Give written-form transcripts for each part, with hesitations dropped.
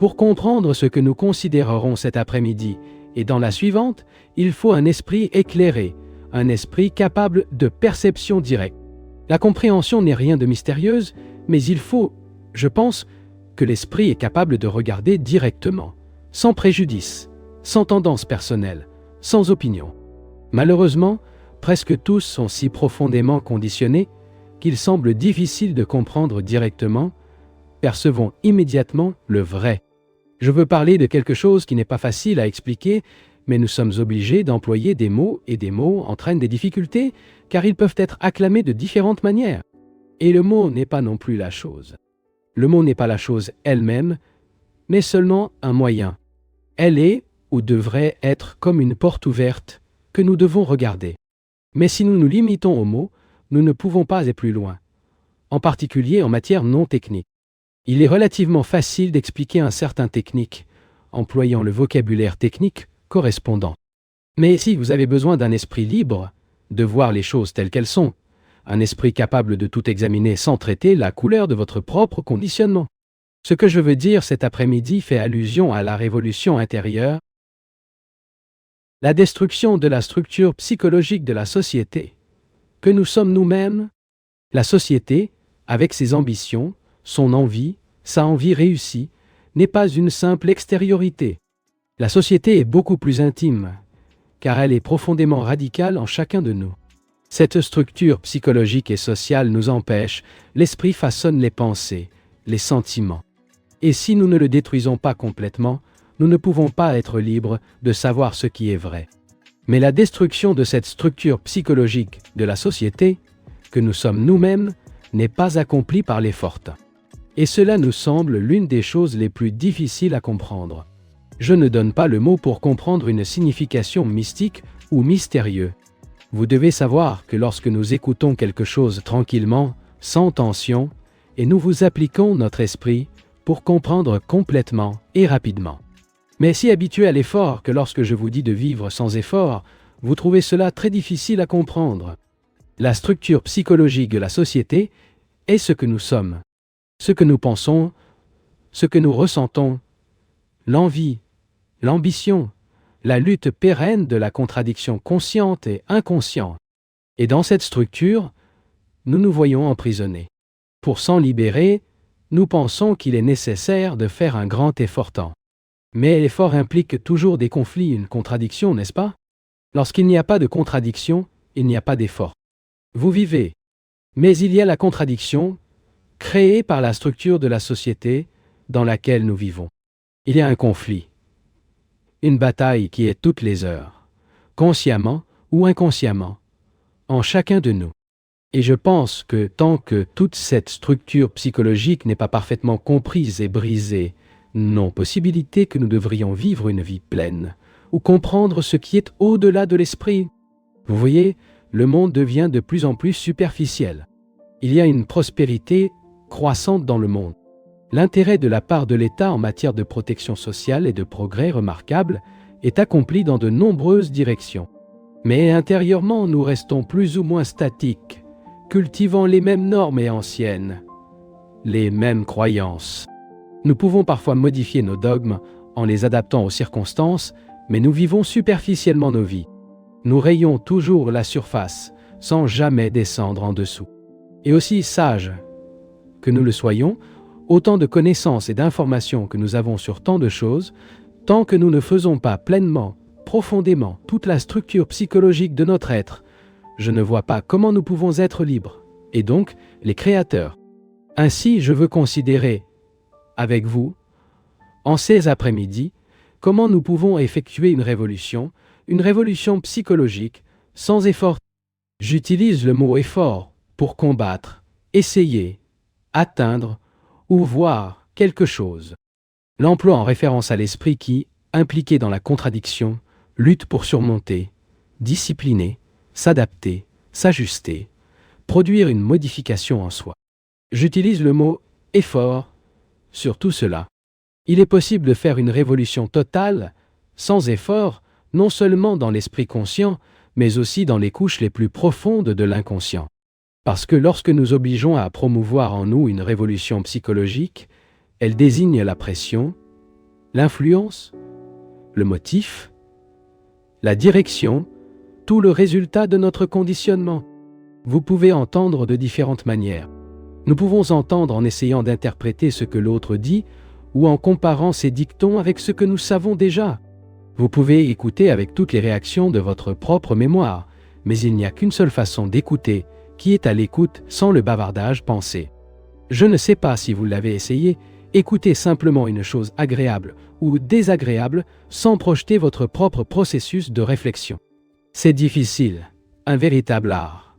Pour comprendre ce que nous considérerons cet après-midi et dans la suivante, il faut un esprit éclairé, un esprit capable de perception directe. La compréhension n'est rien de mystérieuse, mais il faut, je pense, que l'esprit est capable de regarder directement, sans préjudice, sans tendance personnelle, sans opinion. Malheureusement, presque tous sont si profondément conditionnés qu'il semble difficile de comprendre directement, percevons immédiatement le vrai. Je veux parler de quelque chose qui n'est pas facile à expliquer, mais nous sommes obligés d'employer des mots et des mots entraînent des difficultés, car ils peuvent être acclamés de différentes manières. Et le mot n'est pas non plus la chose. Le mot n'est pas la chose elle-même, mais seulement un moyen. Elle est, ou devrait être, comme une porte ouverte, que nous devons regarder. Mais si nous nous limitons au mot, nous ne pouvons pas aller plus loin, en particulier en matière non technique. Il est relativement facile d'expliquer un certain technique, employant le vocabulaire technique correspondant. Mais si vous avez besoin d'un esprit libre, de voir les choses telles qu'elles sont, un esprit capable de tout examiner sans traiter la couleur de votre propre conditionnement. Ce que je veux dire cet après-midi fait allusion à la révolution intérieure, la destruction de la structure psychologique de la société, que nous sommes nous-mêmes. La société, avec ses ambitions, son envie, sa envie réussie, n'est pas une simple extériorité. La société est beaucoup plus intime, car elle est profondément radicale en chacun de nous. Cette structure psychologique et sociale nous empêche, l'esprit façonne les pensées, les sentiments. Et si nous ne le détruisons pas complètement, nous ne pouvons pas être libres de savoir ce qui est vrai. Mais la destruction de cette structure psychologique de la société, que nous sommes nous-mêmes, n'est pas accomplie par les fortes. Et cela nous semble l'une des choses les plus difficiles à comprendre. Je ne donne pas le mot pour comprendre une signification mystique ou mystérieux. Vous devez savoir que lorsque nous écoutons quelque chose tranquillement, sans tension, et nous vous appliquons notre esprit pour comprendre complètement et rapidement. Mais si habitué à l'effort que lorsque je vous dis de vivre sans effort, vous trouvez cela très difficile à comprendre. La structure psychologique de la société est ce que nous sommes, ce que nous pensons, ce que nous ressentons, l'envie, l'ambition, la lutte pérenne de la contradiction consciente et inconsciente. Et dans cette structure, nous nous voyons emprisonnés. Pour s'en libérer, nous pensons qu'il est nécessaire de faire un grand effort. Mais l'effort implique toujours des conflits, une contradiction, n'est-ce pas? Lorsqu'il n'y a pas de contradiction, il n'y a pas d'effort. Vous vivez. Mais il y a la contradiction, créée par la structure de la société dans laquelle nous vivons. Il y a un conflit. Une bataille qui est toutes les heures, consciemment ou inconsciemment, en chacun de nous. Et je pense que tant que toute cette structure psychologique n'est pas parfaitement comprise et brisée, non possibilité que nous devrions vivre une vie pleine, ou comprendre ce qui est au-delà de l'esprit. Vous voyez, le monde devient de plus en plus superficiel. Il y a une prospérité croissante dans le monde. L'intérêt de la part de l'État en matière de protection sociale et de progrès remarquables est accompli dans de nombreuses directions. Mais intérieurement, nous restons plus ou moins statiques, cultivant les mêmes normes et anciennes, les mêmes croyances. Nous pouvons parfois modifier nos dogmes en les adaptant aux circonstances, mais nous vivons superficiellement nos vies. Nous rayons toujours la surface, sans jamais descendre en dessous. Et aussi sages que nous le soyons, autant de connaissances et d'informations que nous avons sur tant de choses, tant que nous ne faisons pas pleinement, profondément, toute la structure psychologique de notre être, je ne vois pas comment nous pouvons être libres, et donc les créateurs. Ainsi, je veux considérer, avec vous, en ces après-midi, comment nous pouvons effectuer une révolution psychologique, sans effort. J'utilise le mot effort pour combattre, essayer, atteindre ou voir quelque chose. L'emploi en référence à l'esprit qui, impliqué dans la contradiction, lutte pour surmonter, discipliner, s'adapter, s'ajuster, produire une modification en soi. J'utilise le mot « effort » sur tout cela. Il est possible de faire une révolution totale, sans effort, non seulement dans l'esprit conscient, mais aussi dans les couches les plus profondes de l'inconscient. Parce que lorsque nous obligeons à promouvoir en nous une révolution psychologique, elle désigne la pression, l'influence, le motif, la direction, tout le résultat de notre conditionnement. Vous pouvez entendre de différentes manières. Nous pouvons entendre en essayant d'interpréter ce que l'autre dit ou en comparant ses dictons avec ce que nous savons déjà. Vous pouvez écouter avec toutes les réactions de votre propre mémoire, mais il n'y a qu'une seule façon d'écouter, qui est à l'écoute sans le bavardage pensé. Je ne sais pas si vous l'avez essayé, écoutez simplement une chose agréable ou désagréable sans projeter votre propre processus de réflexion. C'est difficile, un véritable art,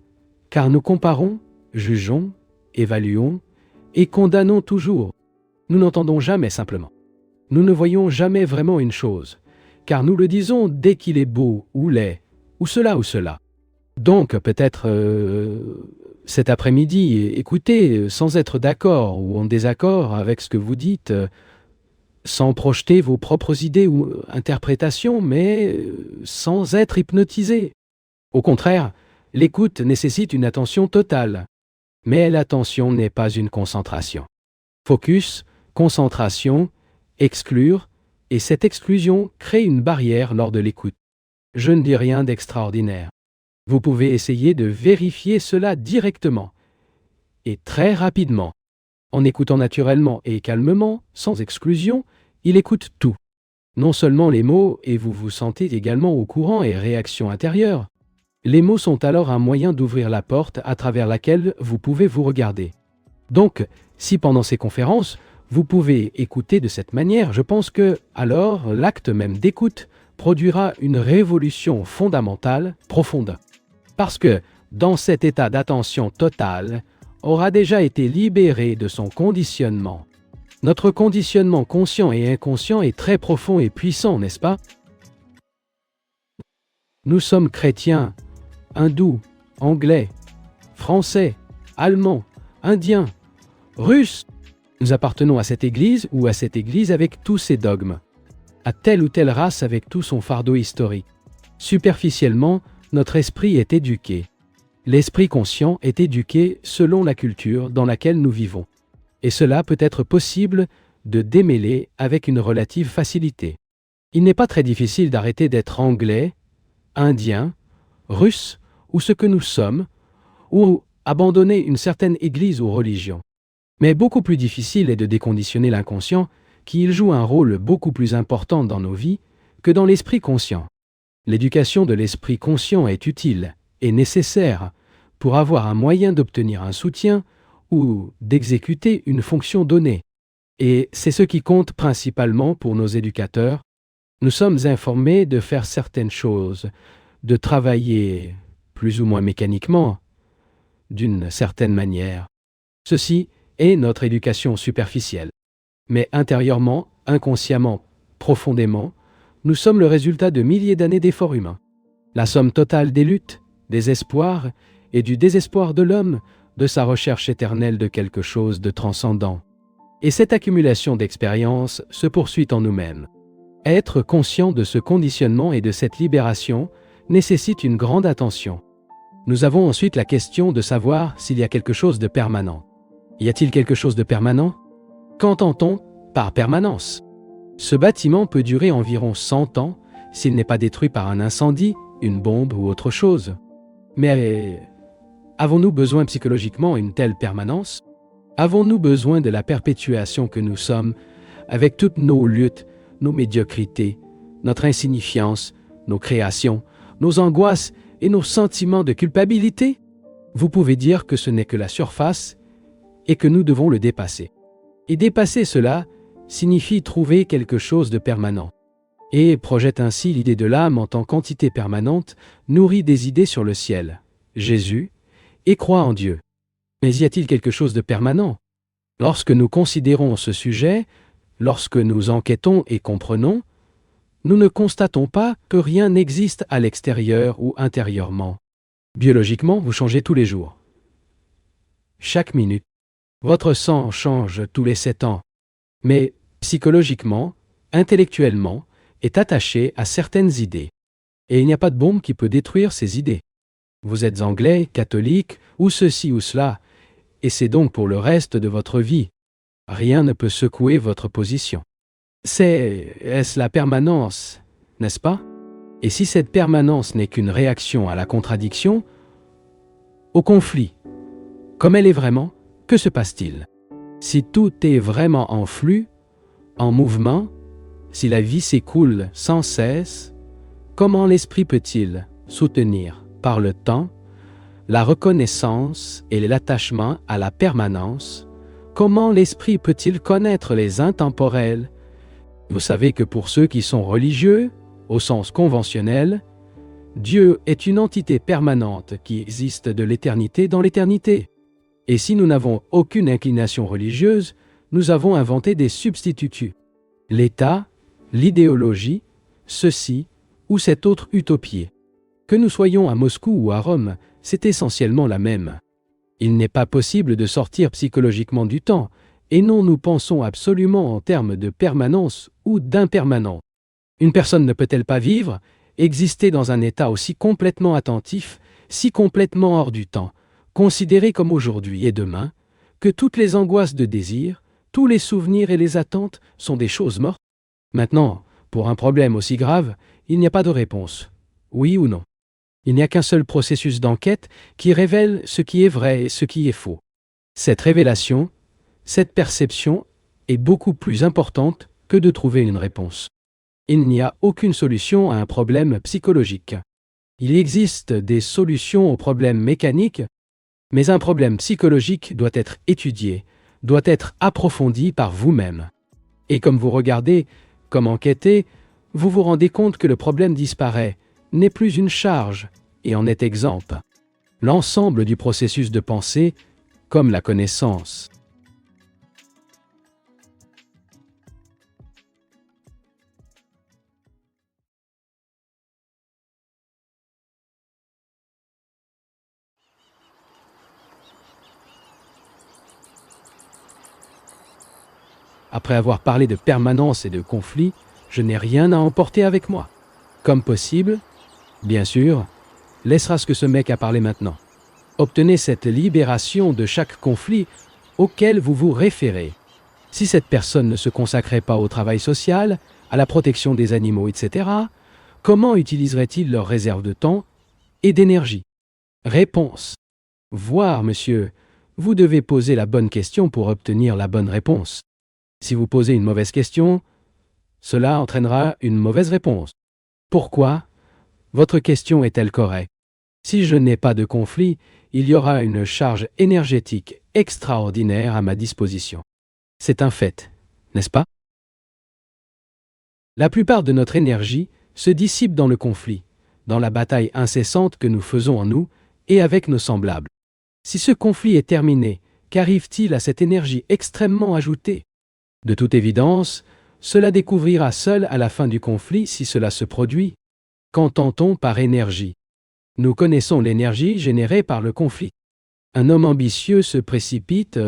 car nous comparons, jugeons, évaluons et condamnons toujours. Nous n'entendons jamais simplement. Nous ne voyons jamais vraiment une chose, car nous le disons dès qu'il est beau ou laid, ou cela ou cela. Donc peut-être cet après-midi, écoutez sans être d'accord ou en désaccord avec ce que vous dites, sans projeter vos propres idées ou interprétations, mais sans être hypnotisé. Au contraire, l'écoute nécessite une attention totale. Mais l'attention n'est pas une concentration. Focus, concentration, exclure, et cette exclusion crée une barrière lors de l'écoute. Je ne dis rien d'extraordinaire. Vous pouvez essayer de vérifier cela directement et très rapidement. En écoutant naturellement et calmement, sans exclusion, il écoute tout. Non seulement les mots, et vous vous sentez également au courant et réaction intérieure. Les mots sont alors un moyen d'ouvrir la porte à travers laquelle vous pouvez vous regarder. Donc, si pendant ces conférences, vous pouvez écouter de cette manière, je pense que, alors, l'acte même d'écoute produira une révolution fondamentale, profonde. Parce que, dans cet état d'attention totale, aura déjà été libéré de son conditionnement. Notre conditionnement conscient et inconscient est très profond et puissant, n'est-ce pas? Nous sommes chrétiens, hindous, anglais, français, allemands, indiens, russes. Nous appartenons à cette Église ou à cette Église avec tous ses dogmes, à telle ou telle race avec tout son fardeau historique. Superficiellement, notre esprit est éduqué. L'esprit conscient est éduqué selon la culture dans laquelle nous vivons. Et cela peut être possible de démêler avec une relative facilité. Il n'est pas très difficile d'arrêter d'être anglais, indien, russe ou ce que nous sommes, ou abandonner une certaine église ou religion. Mais beaucoup plus difficile est de déconditionner l'inconscient, qui joue un rôle beaucoup plus important dans nos vies que dans l'esprit conscient. L'éducation de l'esprit conscient est utile et nécessaire pour avoir un moyen d'obtenir un soutien ou d'exécuter une fonction donnée. Et c'est ce qui compte principalement pour nos éducateurs. Nous sommes informés de faire certaines choses, de travailler plus ou moins mécaniquement, d'une certaine manière. Ceci est notre éducation superficielle. Mais intérieurement, inconsciemment, profondément, nous sommes le résultat de milliers d'années d'efforts humains. La somme totale des luttes, des espoirs et du désespoir de l'homme, de sa recherche éternelle de quelque chose de transcendant. Et cette accumulation d'expériences se poursuit en nous-mêmes. Être conscient de ce conditionnement et de cette libération nécessite une grande attention. Nous avons ensuite la question de savoir s'il y a quelque chose de permanent. Y a-t-il quelque chose de permanent? Qu'entend-on par permanence? Ce bâtiment peut durer environ 100 ans s'il n'est pas détruit par un incendie, une bombe ou autre chose. Mais avons-nous besoin psychologiquement d'une telle permanence? Avons-nous besoin de la perpétuation que nous sommes, avec toutes nos luttes, nos médiocrités, notre insignifiance, nos créations, nos angoisses et nos sentiments de culpabilité? Vous pouvez dire que ce n'est que la surface et que nous devons le dépasser. Et dépasser cela signifie trouver quelque chose de permanent. Et projette ainsi l'idée de l'âme en tant qu'entité permanente, nourrie des idées sur le ciel, Jésus, et croit en Dieu. Mais y a-t-il quelque chose de permanent? Lorsque nous considérons ce sujet, lorsque nous enquêtons et comprenons, nous ne constatons pas que rien n'existe à l'extérieur ou intérieurement. Biologiquement, vous changez tous les jours. Chaque minute. Votre sang change tous les 7 ans. Mais psychologiquement, intellectuellement, est attaché à certaines idées. Et il n'y a pas de bombe qui peut détruire ces idées. Vous êtes anglais, catholique, ou ceci ou cela, et c'est donc pour le reste de votre vie. Rien ne peut secouer votre position. Est-ce la permanence, n'est-ce pas? Et si cette permanence n'est qu'une réaction à la contradiction, au conflit, comme elle est vraiment, que se passe-t-il? Si tout est vraiment en flux, en mouvement, si la vie s'écoule sans cesse, comment l'esprit peut-il soutenir par le temps la reconnaissance et l'attachement à la permanence? Comment l'esprit peut-il connaître les intemporels? Vous savez que pour ceux qui sont religieux, au sens conventionnel, Dieu est une entité permanente qui existe de l'éternité dans l'éternité. Et si nous n'avons aucune inclination religieuse, nous avons inventé des substituts. L'État, l'idéologie, ceci ou cette autre utopie. Que nous soyons à Moscou ou à Rome, c'est essentiellement la même. Il n'est pas possible de sortir psychologiquement du temps, et non nous pensons absolument en termes de permanence ou d'impermanence. Une personne ne peut-elle pas vivre, exister dans un état aussi complètement attentif, si complètement hors du temps, considéré comme aujourd'hui et demain, que toutes les angoisses de désir, tous les souvenirs et les attentes sont des choses mortes? Maintenant, pour un problème aussi grave, il n'y a pas de réponse. Oui ou non? Il n'y a qu'un seul processus d'enquête qui révèle ce qui est vrai et ce qui est faux. Cette révélation, cette perception est beaucoup plus importante que de trouver une réponse. Il n'y a aucune solution à un problème psychologique. Il existe des solutions aux problèmes mécaniques, mais un problème psychologique doit être étudié, doit être approfondi par vous-même. Et comme vous regardez, comme enquêtez, vous vous rendez compte que le problème disparaît, n'est plus une charge, et en est exempt. L'ensemble du processus de pensée, comme la connaissance. Après avoir parlé de permanence et de conflit, je n'ai rien à emporter avec moi. Comme possible, bien sûr, laissera ce que ce mec a parlé maintenant. Obtenez cette libération de chaque conflit auquel vous vous référez. Si cette personne ne se consacrait pas au travail social, à la protection des animaux, etc., comment utiliserait-il leur réserve de temps et d'énergie? Réponse. Voir, monsieur, vous devez poser la bonne question pour obtenir la bonne réponse. Si vous posez une mauvaise question, cela entraînera une mauvaise réponse. Pourquoi votre question est-elle correcte? Si je n'ai pas de conflit, il y aura une charge énergétique extraordinaire à ma disposition. C'est un fait, n'est-ce pas? La plupart de notre énergie se dissipe dans le conflit, dans la bataille incessante que nous faisons en nous et avec nos semblables. Si ce conflit est terminé, qu'arrive-t-il à cette énergie extrêmement ajoutée? De toute évidence, cela découvrira seul à la fin du conflit si cela se produit. Qu'entend-on par énergie? Nous connaissons l'énergie générée par le conflit. Un homme ambitieux se précipite,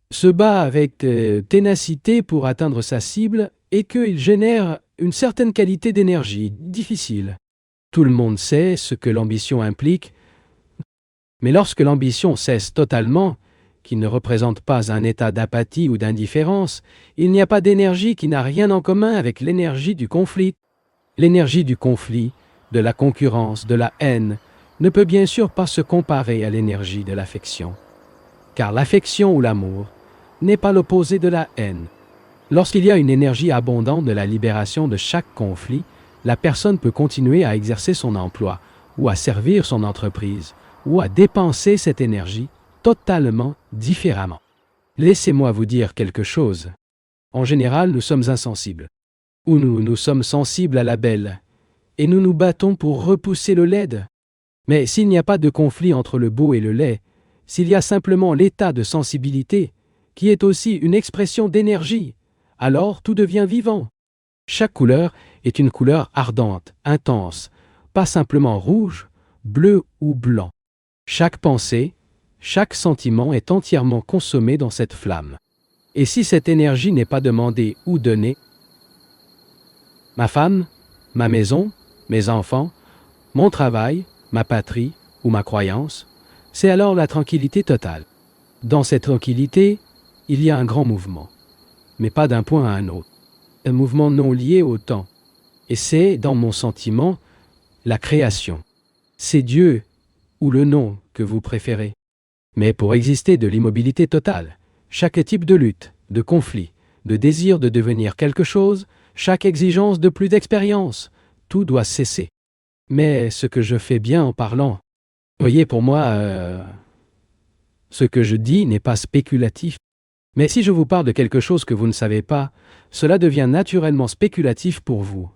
se bat avec ténacité pour atteindre sa cible et qu'il génère une certaine qualité d'énergie difficile. Tout le monde sait ce que l'ambition implique, mais lorsque l'ambition cesse totalement, qui ne représente pas un état d'apathie ou d'indifférence, il n'y a pas d'énergie qui n'a rien en commun avec l'énergie du conflit. L'énergie du conflit, de la concurrence, de la haine, ne peut bien sûr pas se comparer à l'énergie de l'affection. Car l'affection ou l'amour n'est pas l'opposé de la haine. Lorsqu'il y a une énergie abondante de la libération de chaque conflit, la personne peut continuer à exercer son emploi, ou à servir son entreprise, ou à dépenser cette énergie totalement différemment. Laissez-moi vous dire quelque chose. En général, nous sommes insensibles. Ou nous sommes sensibles à la belle, et nous nous battons pour repousser le laide. Mais s'il n'y a pas de conflit entre le beau et le laid, s'il y a simplement l'état de sensibilité, qui est aussi une expression d'énergie, alors tout devient vivant. Chaque couleur est une couleur ardente, intense, pas simplement rouge, bleu ou blanc. Chaque pensée, chaque sentiment est entièrement consommé dans cette flamme. Et si cette énergie n'est pas demandée ou donnée, ma femme, ma maison, mes enfants, mon travail, ma patrie ou ma croyance, c'est alors la tranquillité totale. Dans cette tranquillité, il y a un grand mouvement. mais pas d'un point à un autre. Un mouvement non lié au temps. Et c'est, dans mon sentiment, la création. C'est Dieu, ou le nom que vous préférez. Mais pour exister de l'immobilité totale, chaque type de lutte, de conflit, de désir de devenir quelque chose, chaque exigence de plus d'expérience, tout doit cesser. Mais ce que je fais bien en parlant, voyez, pour moi, ce que je dis n'est pas spéculatif. Mais si je vous parle de quelque chose que vous ne savez pas, cela devient naturellement spéculatif pour vous.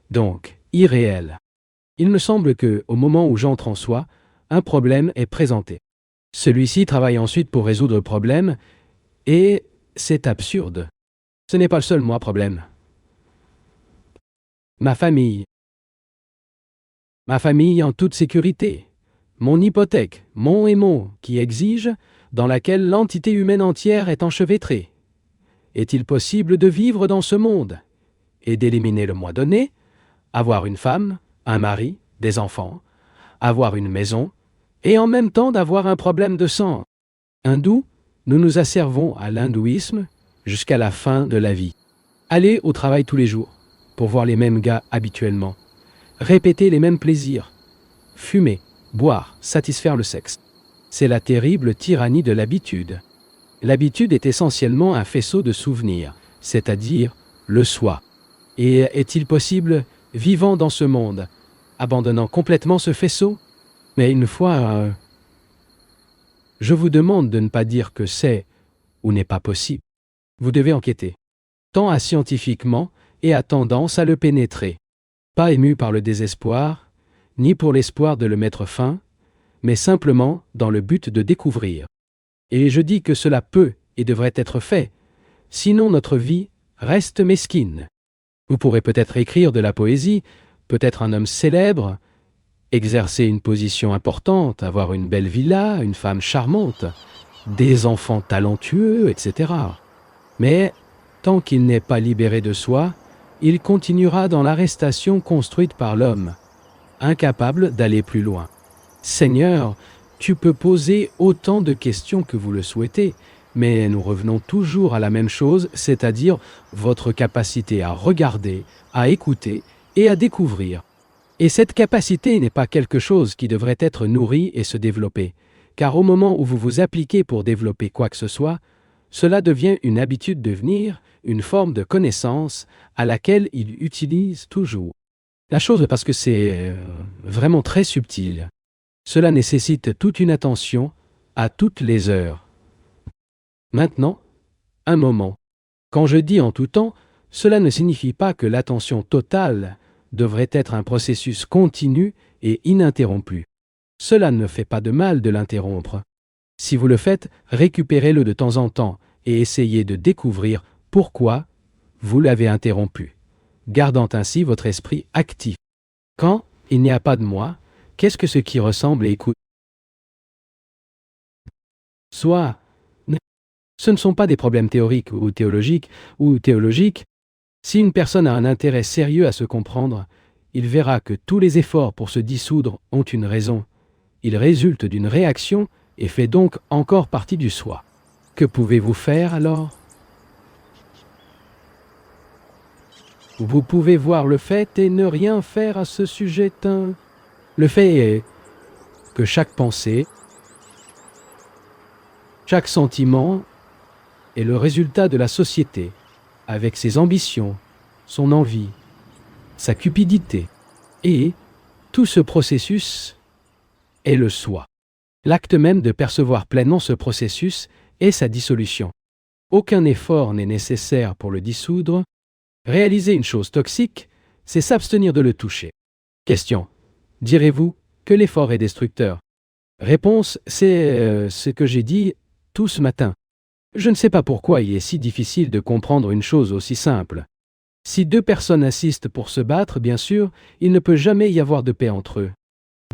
Donc, irréel. Il me semble que, au moment où j'entre en soi, un problème est présenté. Celui-ci travaille ensuite pour résoudre le problème, et c'est absurde. Ce n'est pas le seul moi problème. Ma famille en toute sécurité, mon hypothèque, mon et mon, qui exige, dans laquelle l'entité humaine entière est enchevêtrée. Est-il possible de vivre dans ce monde et d'éliminer le moi donné, avoir une femme, un mari, des enfants, avoir une maison, et en même temps d'avoir un problème de sang? Hindous, nous nous asservons à l'hindouisme jusqu'à la fin de la vie. Aller au travail tous les jours, pour voir les mêmes gars habituellement. Répéter les mêmes plaisirs. Fumer, boire, satisfaire le sexe. C'est la terrible tyrannie de l'habitude. L'habitude est essentiellement un faisceau de souvenirs, c'est-à-dire le soi. Et est-il possible, vivant dans ce monde, abandonnant complètement ce faisceau? Mais une fois, je vous demande de ne pas dire que c'est ou n'est pas possible. Vous devez enquêter, tant à scientifiquement et à tendance à le pénétrer. Pas ému par le désespoir, ni pour l'espoir de le mettre fin, mais simplement dans le but de découvrir. Et je dis que cela peut et devrait être fait, sinon notre vie reste mesquine. Vous pourrez peut-être écrire de la poésie, peut-être un homme célèbre, exercer une position importante, avoir une belle villa, une femme charmante, des enfants talentueux, etc. Mais, tant qu'il n'est pas libéré de soi, il continuera dans l'arrestation construite par l'homme, incapable d'aller plus loin. Seigneur, tu peux poser autant de questions que vous le souhaitez, mais nous revenons toujours à la même chose, c'est-à-dire votre capacité à regarder, à écouter et à découvrir. Et cette capacité n'est pas quelque chose qui devrait être nourri et se développer, car au moment où vous vous appliquez pour développer quoi que ce soit, cela devient une habitude de venir, une forme de connaissance à laquelle il utilise toujours. La chose parce que c'est vraiment très subtil. Cela nécessite toute une attention à toutes les heures. Maintenant, un moment. Quand je dis en tout temps, cela ne signifie pas que l'attention totale devrait être un processus continu et ininterrompu. Cela ne fait pas de mal de l'interrompre. Si vous le faites, récupérez-le de temps en temps et essayez de découvrir pourquoi vous l'avez interrompu, gardant ainsi votre esprit actif. Quand il n'y a pas de moi, qu'est-ce que ce qui ressemble et écoute? Soit, ce ne sont pas des problèmes théoriques ou théologiques. Si une personne a un intérêt sérieux à se comprendre, il verra que tous les efforts pour se dissoudre ont une raison. Il résulte d'une réaction et fait donc encore partie du soi. Que pouvez-vous faire alors? Vous pouvez voir le fait et ne rien faire à ce sujet. Le fait est que chaque pensée, chaque sentiment est le résultat de la société, avec ses ambitions, son envie, sa cupidité. Et tout ce processus est le soi. L'acte même de percevoir pleinement ce processus est sa dissolution. Aucun effort n'est nécessaire pour le dissoudre. Réaliser une chose toxique, c'est s'abstenir de le toucher. Question. Direz-vous que l'effort est destructeur? Réponse, c'est ce que j'ai dit tout ce matin. Je ne sais pas pourquoi il est si difficile de comprendre une chose aussi simple. Si deux personnes assistent pour se battre, bien sûr, il ne peut jamais y avoir de paix entre eux.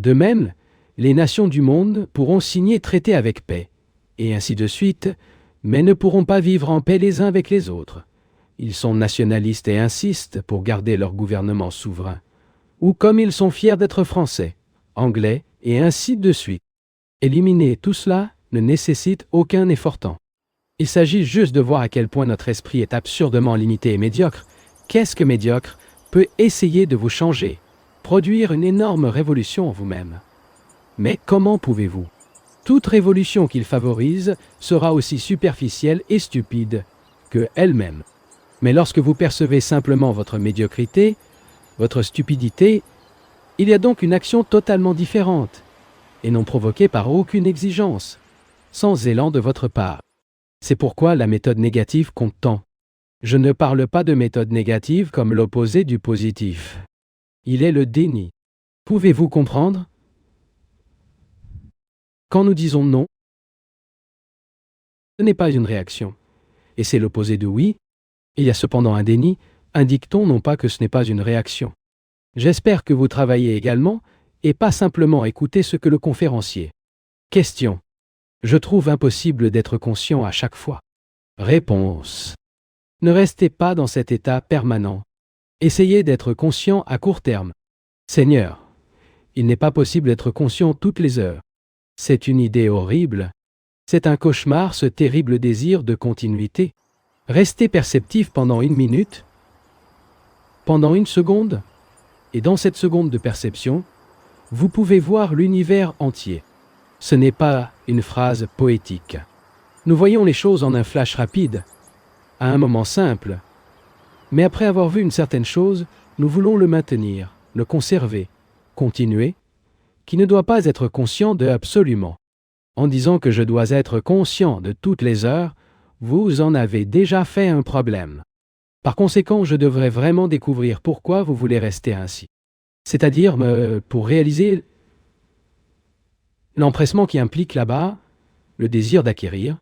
De même, les nations du monde pourront signer traité avec paix, et ainsi de suite, mais ne pourront pas vivre en paix les uns avec les autres. Ils sont nationalistes et insistent pour garder leur gouvernement souverain. Ou comme ils sont fiers d'être français, anglais, et ainsi de suite. Éliminer tout cela ne nécessite aucun effort temps. Il s'agit juste de voir à quel point notre esprit est absurdement limité et médiocre. Qu'est-ce que médiocre peut essayer de vous changer, produire une énorme révolution en vous-même. Mais comment pouvez-vous? Toute révolution qu'il favorise sera aussi superficielle et stupide que elle-même. Mais lorsque vous percevez simplement votre médiocrité, votre stupidité, il y a donc une action totalement différente, et non provoquée par aucune exigence, sans élan de votre part. C'est pourquoi la méthode négative compte tant. Je ne parle pas de méthode négative comme l'opposé du positif. Il est le déni. Pouvez-vous comprendre? Quand nous disons non, ce n'est pas une réaction, et c'est l'opposé de oui. Il y a cependant un déni, indique-t-on non pas que ce n'est pas une réaction. J'espère que vous travaillez également, et pas simplement écouter ce que le conférencier. Question. Je trouve impossible d'être conscient à chaque fois. Réponse. Ne restez pas dans cet état permanent. Essayez d'être conscient à court terme. Seigneur, il n'est pas possible d'être conscient toutes les heures. C'est une idée horrible. C'est un cauchemar, ce terrible désir de continuité. Restez perceptif pendant 1 minute, pendant 1 seconde, et dans cette seconde de perception, vous pouvez voir l'univers entier. Ce n'est pas une phrase poétique. Nous voyons les choses en un flash rapide, à un moment simple. Mais après avoir vu une certaine chose, nous voulons le maintenir, le conserver, continuer, qui ne doit pas être conscient de absolument. En disant que je dois être conscient de toutes les heures, vous en avez déjà fait un problème. Par conséquent, je devrais vraiment découvrir pourquoi vous voulez rester ainsi. C'est-à-dire, pour réaliser l'empressement qui implique là-bas, le désir d'acquérir,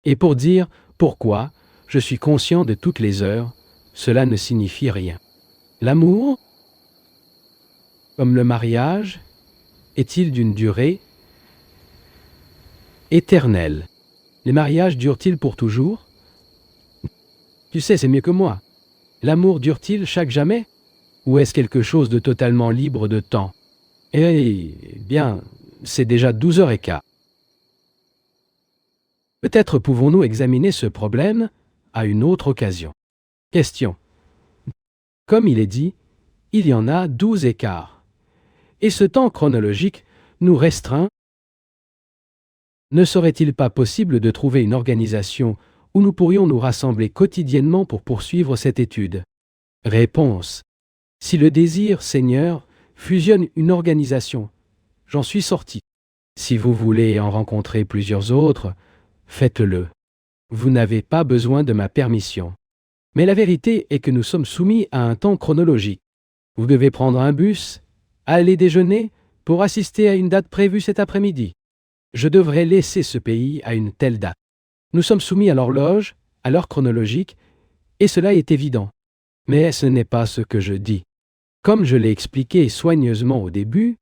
et pour dire pourquoi je suis conscient de toutes les heures, cela ne signifie rien. L'amour, comme le mariage, est-il d'une durée éternelle? Les mariages durent-ils pour toujours? Tu sais, c'est mieux que moi. L'amour dure-t-il chaque jamais? Ou est-ce quelque chose de totalement libre de temps? Eh bien, c'est déjà 12h15. Peut-être pouvons-nous examiner ce problème à une autre occasion. Question. Comme il est dit, il y en a 12 écarts. Et ce temps chronologique nous restreint. Ne serait-il pas possible de trouver une organisation où nous pourrions nous rassembler quotidiennement pour poursuivre cette étude? Réponse. Si le désir, Seigneur, fusionne une organisation, j'en suis sorti. Si vous voulez en rencontrer plusieurs autres, faites-le. Vous n'avez pas besoin de ma permission. Mais la vérité est que nous sommes soumis à un temps chronologique. Vous devez prendre un bus, aller déjeuner, pour assister à une date prévue cet après-midi. Je devrais laisser ce pays à une telle date. Nous sommes soumis à l'horloge, à l'heure chronologique, et cela est évident. Mais ce n'est pas ce que je dis. Comme je l'ai expliqué soigneusement au début,